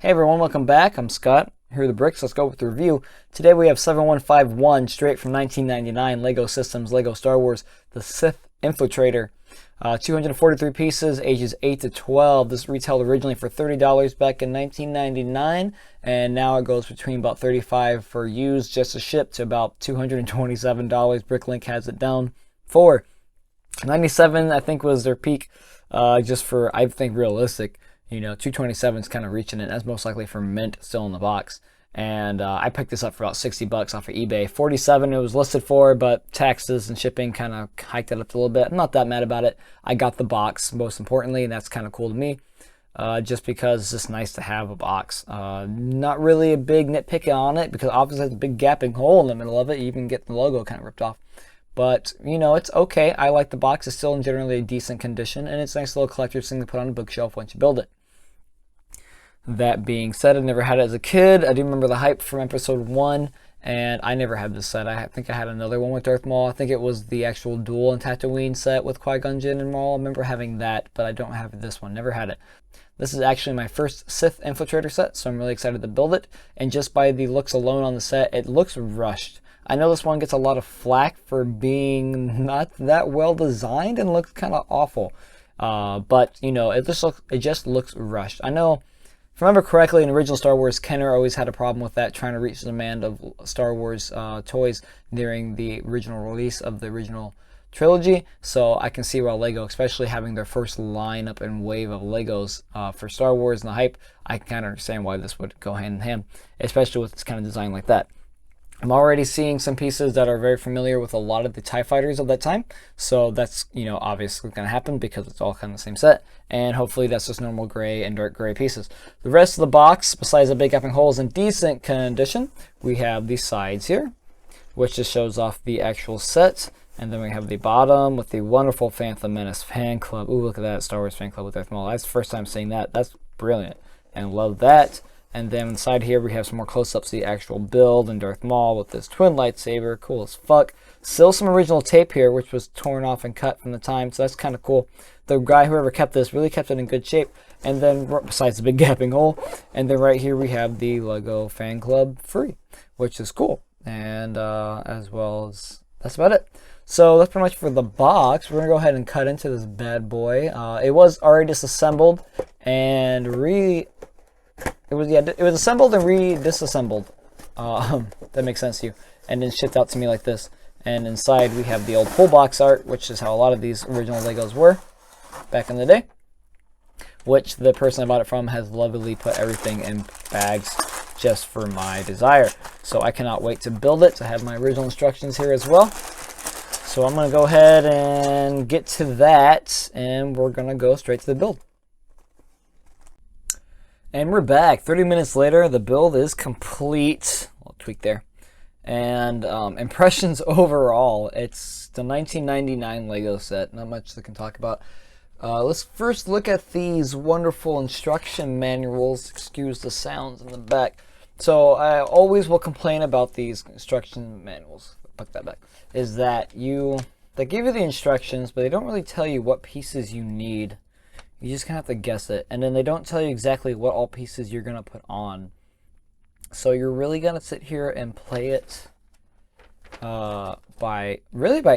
Hey everyone, welcome back. I'm Scott. Here are the bricks. Let's go with the review. Today we have 7151 straight from 1999 Lego Systems, Lego Star Wars, the Sith Infiltrator. 243 pieces, ages 8 to 12. This retailed originally for $30 back in 1999, and now it goes between about $35 for used just to ship to about $227. Bricklink has it down for 97, I think was their peak, just for, I think, realistic. You know, 227 is kind of reaching it. That's most likely for mint still in the box. And I picked this up for about 60 bucks off of eBay. 47 it was listed for, but taxes and shipping kind of hiked it up a little bit. I'm not that mad about it. I got the box, most importantly, and that's kind of cool to me. Just because it's just nice to have a box. Not really a big nitpick on it, because obviously there's a big gaping hole in the middle of it. You even get the logo kind of ripped off. But, you know, it's okay. I like the box. It's still in generally a decent condition, and it's a nice little collector's thing to put on a bookshelf once you build it. That being said, I never had it as a kid. I do remember the hype from episode 1, and I never had this set. I think I had another one with Darth Maul. I think it was the actual Duel and Tatooine set with Qui-Gon Jinn and Maul. I remember having that, but I don't have this one. Never had it. This is actually my first Sith Infiltrator set, so I'm really excited to build it. And just by the looks alone on the set, it looks rushed. I know this one gets a lot of flack for being not that well designed and looks kind of awful. But, you know, it just looks rushed. I know, if I remember correctly, in original Star Wars, Kenner always had a problem with that, trying to reach the demand of Star Wars toys during the original release of the original trilogy. So I can see why Lego, especially having their first lineup and wave of Legos for Star Wars and the hype, I can kind of understand why this would go hand in hand, especially with this kind of design like that. I'm already seeing some pieces that are very familiar with a lot of the TIE fighters of that time. So that's, you know, obviously going to happen because it's all kind of the same set. And hopefully that's just normal gray and dark gray pieces. The rest of the box, besides the big gaping holes, in decent condition. We have the sides here, which just shows off the actual set. And then we have the bottom with the wonderful Phantom Menace fan club. Ooh, look at that, Star Wars fan club with Darth Maul. That's the first time seeing that. That's brilliant. And love that. And then inside here we have some more close-ups of the actual build and Darth Maul with this twin lightsaber. Cool as fuck. Still some original tape here, which was torn off and cut from the time, so that's kind of cool. The guy, whoever kept this, really kept it in good shape. And then, besides the big gaping hole, and then right here we have the Lego Fan Club free, which is cool. And as well as, that's about it. So that's pretty much for the box. We're going to go ahead and cut into this bad boy. It was already disassembled and It was assembled and disassembled. That makes sense to you. And then shipped out to me like this. And inside we have the old pull box art, which is how a lot of these original Legos were back in the day. Which the person I bought it from has lovingly put everything in bags just for my desire. So I cannot wait to build it. I have my original instructions here as well. So I'm going to go ahead and get to that. And we're going to go straight to the build. And we're back. 30 minutes later, the build is complete. A little tweak there. And impressions overall, it's the 1999 Lego set. Not much that can talk about. Let's first look at these wonderful instruction manuals. Excuse the sounds in the back. So I always will complain about these instruction manuals. Put that back. Is that they give you the instructions, but they don't really tell you what pieces you need. You just kind of have to guess it. And then they don't tell you exactly what all pieces you're going to put on. So you're really going to sit here and play it by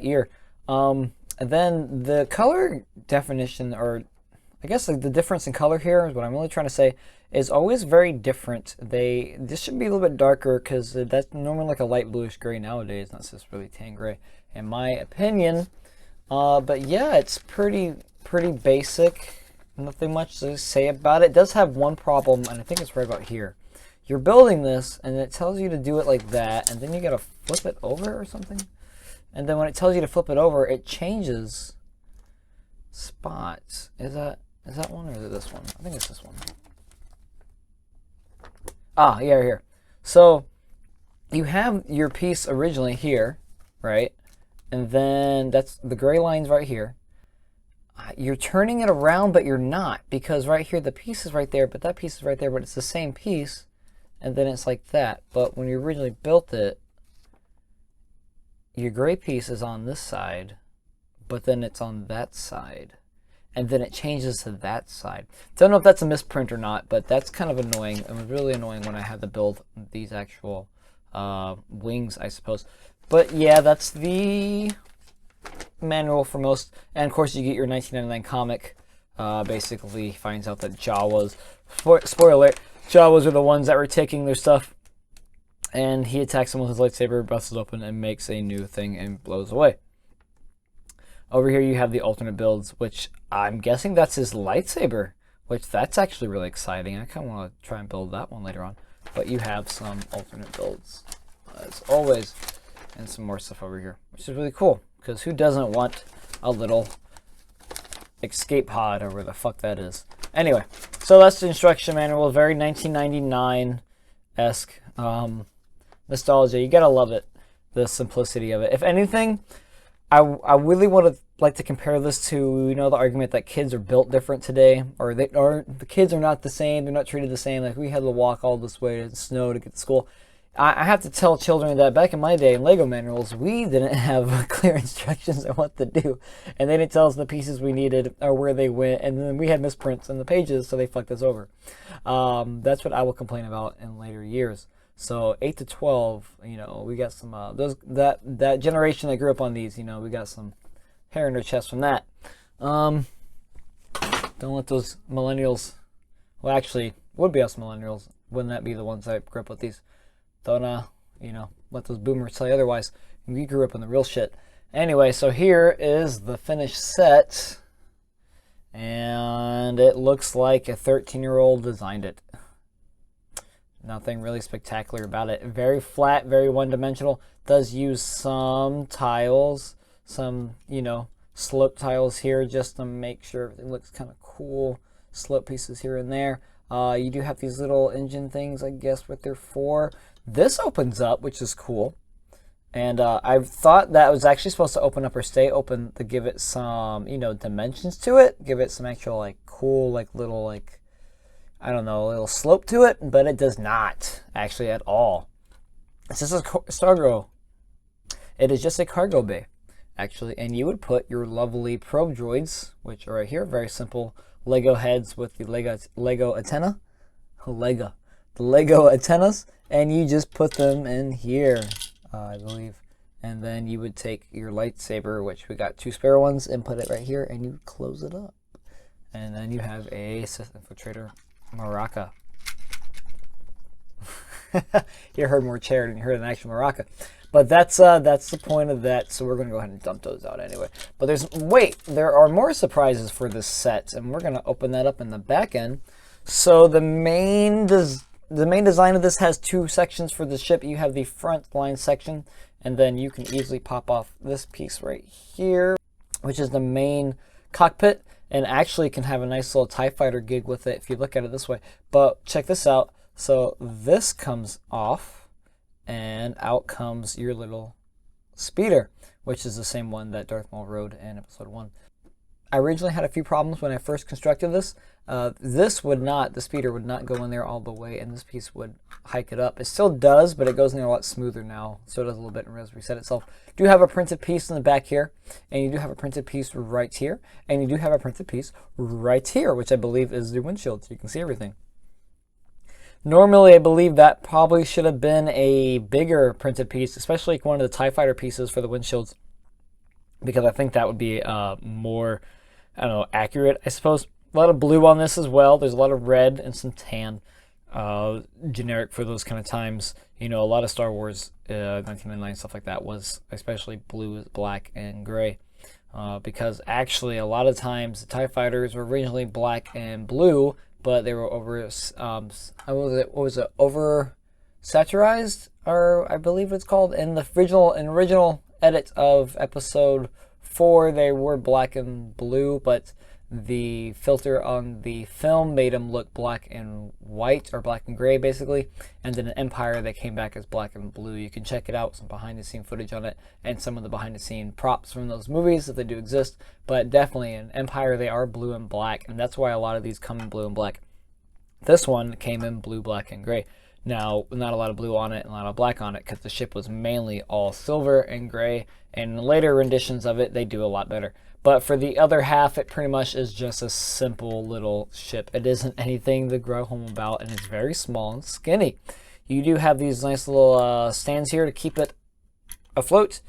ear. And then the color definition, or I guess like the difference in color here is what I'm really trying to say, is always very different. This should be a little bit darker because that's normally like a light bluish gray nowadays. That's just really tan gray in my opinion. But yeah, it's pretty basic. Nothing much to say about it. It does have one problem, and I think it's right about here. You're building this, and it tells you to do it like that, and then you gotta flip it over or something. And then when it tells you to flip it over, it changes spots. Is that one, or is it this one? I think it's this one. Ah, yeah, right here. So you have your piece originally here, right? And then that's the gray lines right here. You're turning it around, but you're not, because right here the piece is right there, but that piece is right there, but it's the same piece, and then it's like that. But when you originally built it, your gray piece is on this side, but then it's on that side. and then it changes to that side. Don't know if that's a misprint or not, but that's kind of annoying. It was really annoying when I had to build these actual wings, I suppose. But yeah, that's the manual for most. And of course, you get your 1999 comic. Basically finds out that Jawas, spoiler alert, Jawas are the ones that were taking their stuff. And he attacks him with his lightsaber, busts it open, and makes a new thing and blows away. Over here you have the alternate builds, which I'm guessing that's his lightsaber, which that's actually really exciting. I kind of want to try and build that one later on. But you have some alternate builds, as always, and some more stuff over here, which is really cool, because who doesn't want a little escape pod, or where the fuck that is. Anyway, so that's the instruction manual, very 1999-esque. Nostalgia, you gotta love it, the simplicity of it. If anything, I really like to compare this to, you know, the argument that kids are built different today, or the kids are not the same, they're not treated the same. Like, we had to walk all this way to the snow to get to school. I have to tell children that back in my day in Lego manuals, we didn't have clear instructions on what to do, and they didn't tell us the pieces we needed or where they went, and then we had misprints in the pages, so they fucked us over. That's what I will complain about in later years. So 8 to 12, you know, we got some that generation that grew up on these, you know, we got some hair in their chest from that. Don't let those millennials, well, actually, would be us millennials, wouldn't that be the ones that grew up with these? Don't you know, let those boomers tell you otherwise. We grew up in the real shit. Anyway, so here is the finished set, and it looks like a 13-year-old designed it. Nothing really spectacular about it. Very flat, very one-dimensional. Does use some tiles, some, you know, slope tiles here just to make sure everything looks kind of cool. Slope pieces here and there. You do have these little engine things, I guess, what they're for. This opens up, which is cool. And I thought that was actually supposed to open up or stay open to give it some, you know, dimensions to it. Give it some actual, like, cool, like, little, like, I don't know, a little slope to it, but it does not actually at all. It's just a cargo. It is just a cargo bay, actually, and you would put your lovely probe droids, which are right here, very simple Lego heads with the Lego antenna, the Lego antennas, and you just put them in here, I believe. And then you would take your lightsaber, which we got 2 spare ones, and put it right here, and you close it up. And then you have a Sith Infiltrator Maraca. You heard more chair than you heard an actual Maraca. But that's the point of that, so we're going to go ahead and dump those out anyway. But there are more surprises for this set, and we're going to open that up in the back end. So the main design of this has 2 sections for the ship. You have the front line section, and then you can easily pop off this piece right here, which is the main cockpit, and actually can have a nice little TIE fighter gig with it if you look at it this way. But check this out. So this comes off, and out comes your little speeder, which is the same one that Darth Maul rode in episode 1. I originally had a few problems when I first constructed this. The speeder would not go in there all the way, and this piece would hike it up. It still does, but it goes in there a lot smoother now, so it does a little bit and does reset itself. You do have a printed piece in the back here, and you do have a printed piece right here, and you do have a printed piece right here, which I believe is the windshield, so you can see everything. Normally, I believe that probably should have been a bigger printed piece, especially like one of the TIE Fighter pieces for the windshields, because I think that would be more, I don't know, accurate, I suppose. A lot of blue on this as well. There's a lot of red and some tan, generic for those kind of times. You know, a lot of Star Wars 1999 stuff like that was especially blue, black, and gray. Because actually, a lot of times the TIE Fighters were originally black and blue, but they were over saturized, or I believe it's called. In the original edit of episode 4, they were black and blue, but the filter on the film made them look black and white, or black and gray basically. And then in Empire they came back as black and blue. You can check it out, some behind the scene footage on it, and some of the behind the scene props from those movies if they do exist. But definitely in Empire they are blue and black, and that's why a lot of these come in blue and black. This one came in blue, black, and gray. Now, not a lot of blue on it and a lot of black on it, because the ship was mainly all silver and gray, and in later renditions of it they do a lot better. But for the other half, it pretty much is just a simple little ship. It isn't anything to grow home about, and it's very small and skinny. You do have these nice little stands here to keep it afloat.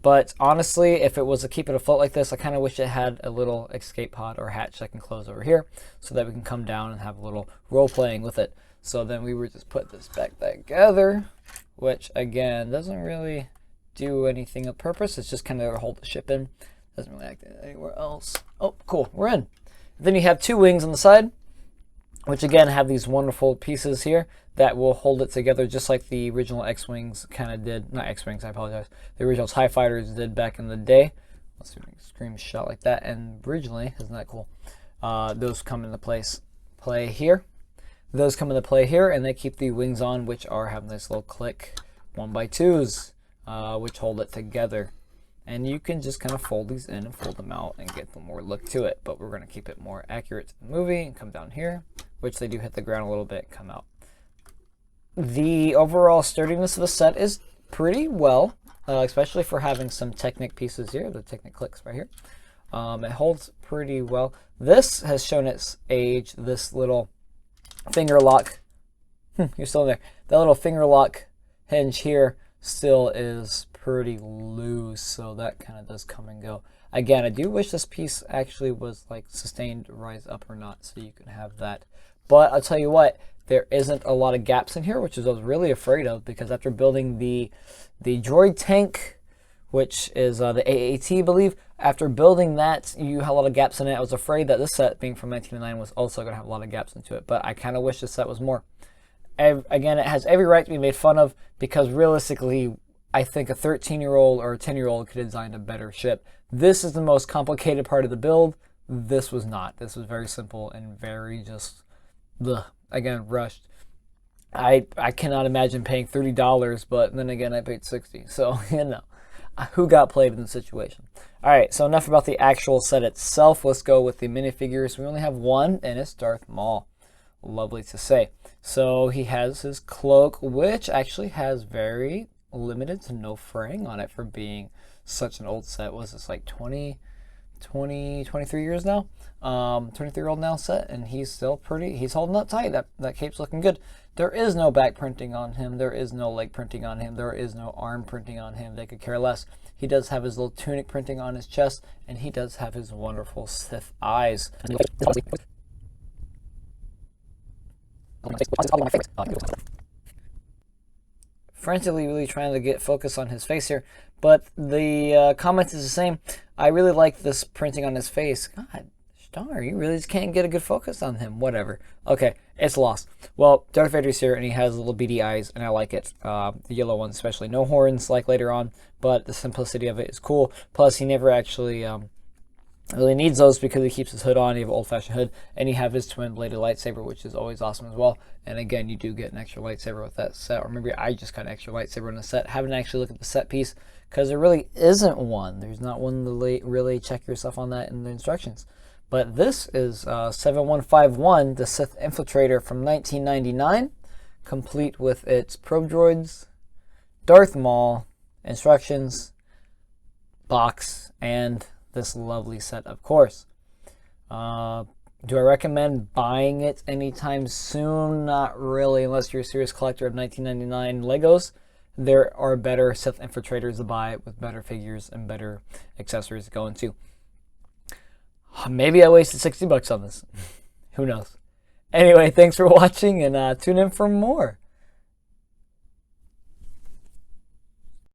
But honestly, if it was to keep it afloat like this, I kind of wish it had a little escape pod or hatch that can close over here so that we can come down and have a little role playing with it. So then we would just put this back together, which again doesn't really do anything of purpose. It's just kind of to hold the ship in. Doesn't really act anywhere else. Oh, cool, we're in. Then you have two wings on the side, which again have these wonderful pieces here that will hold it together just like the original X-Wings kind of did. Not X-Wings, I apologize. The original TIE Fighters did back in the day. Let's do an extreme shot like that. And originally, isn't that cool? Those come into play here. Those come into play here, and they keep the wings on, which have this little click 1x2s, which hold it together. And you can just kind of fold these in and fold them out and get more look to it. But we're going to keep it more accurate to the movie and come down here, which they do hit the ground a little bit and come out. The overall sturdiness of the set is pretty well, especially for having some Technic pieces here, the Technic clicks right here. It holds pretty well. This has shown its age, this little finger lock. You're still there. That little finger lock hinge here still is pretty loose, so that kind of does come and go. Again, I do wish this piece actually was like sustained rise up or not, so you can have that. But I'll tell you what, there isn't a lot of gaps in here, which is I was really afraid of, because after building the droid tank, which is the AAT, I believe, after building that, you had a lot of gaps in it. I was afraid that this set, being from 1999, was also going to have a lot of gaps into it, but I kind of wish this set was more. Again, it has every right to be made fun of, because realistically, I think a 13-year-old or a 10-year-old could have designed a better ship. This is the most complicated part of the build. This was not. This was very simple and very just, again, rushed. I cannot imagine paying $30, but then again, I paid $60. So, you know, who got played in the situation? All right, so enough about the actual set itself. Let's go with the minifigures. We only have one, and it's Darth Maul. Lovely to say. So he has his cloak, which actually has very limited to no fraying on it for being such an old set. Was this like 23 years now? 23-year-old now set, and he's still pretty, he's holding up tight. That cape's looking good. There is no back printing on him. There is no leg printing on him. There is no arm printing on him. They could care less. He does have his little tunic printing on his chest, and he does have his wonderful Sith eyes. Frantically really trying to get focus on his face here, but the comment is the same. I really like this printing on his face. God darn, you really just can't get a good focus on him. Whatever. Okay, it's lost. Well, Darth Vader's here, and he has little beady eyes, and I like it. The yellow ones especially. No horns like later on, but the simplicity of it is cool. Plus, he never actually really needs those because he keeps his hood on. You have an old-fashioned hood, and you have his twin-bladed lightsaber, which is always awesome as well. And again, you do get an extra lightsaber with that set. Or maybe I just got an extra lightsaber in the set. Haven't actually looked at the set piece because there really isn't one. There's not one to really check yourself on that in the instructions. But this is 7151, the Sith Infiltrator from 1999, complete with its probe droids, Darth Maul, instructions, box, and this lovely set, of course. Do I recommend buying it anytime soon? Not really, unless you're a serious collector of 1999 Legos. There are better Sith Infiltrators to buy with better figures and better accessories to go into. Maybe I wasted $60 on this. Who knows? Anyway, thanks for watching, and tune in for more.